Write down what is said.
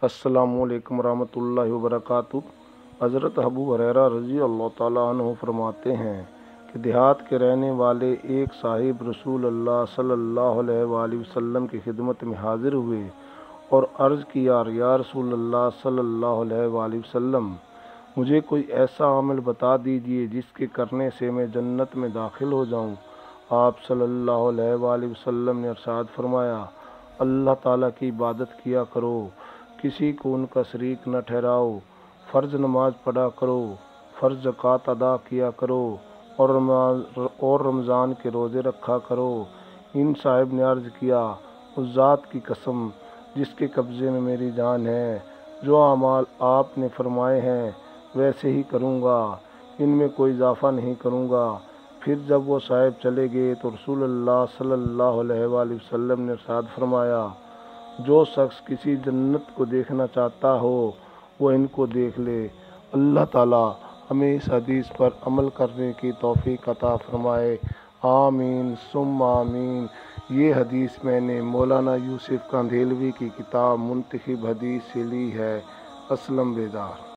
السلام علیکم ورحمۃ اللہ وبرکاتہ۔ حضرت ابو ہریرہ رضی اللہ تعالیٰ عنہ فرماتے ہیں کہ دیہات کے رہنے والے ایک صاحب رسول اللہ صلی اللہ علیہ وآلہ وسلم کی خدمت میں حاضر ہوئے اور عرض کیا، یا رسول اللہ صلی اللہ علیہ وآلہ وسلم، مجھے کوئی ایسا عمل بتا دیجیے جس کے کرنے سے میں جنت میں داخل ہو جاؤں۔ آپ صلی اللہ علیہ وآلہ وسلم نے ارشاد فرمایا، اللہ تعالیٰ کی عبادت کیا کرو، کسی کو ان کا شریک نہ ٹھہراؤ، فرض نماز پڑھا کرو، فرض زکوٰۃ ادا کیا کرو اور رمضان کے روزے رکھا کرو۔ ان صاحب نے عرض کیا، اس ذات کی قسم جس کے قبضے میں میری جان ہے، جو اعمال آپ نے فرمائے ہیں ویسے ہی کروں گا، ان میں کوئی اضافہ نہیں کروں گا۔ پھر جب وہ صاحب چلے گئے تو رسول اللہ صلی اللہ علیہ وآلہ وسلم نے ارشاد فرمایا، جو شخص کسی جنت کو دیکھنا چاہتا ہو وہ ان کو دیکھ لے۔ اللہ تعالیٰ ہمیں اس حدیث پر عمل کرنے کی توفیق عطا فرمائے، آمین ثم آمین۔ یہ حدیث میں نے مولانا یوسف کاندھیلوی کی کتاب منتخب حدیث سے لی ہے۔ اسلم بیدار۔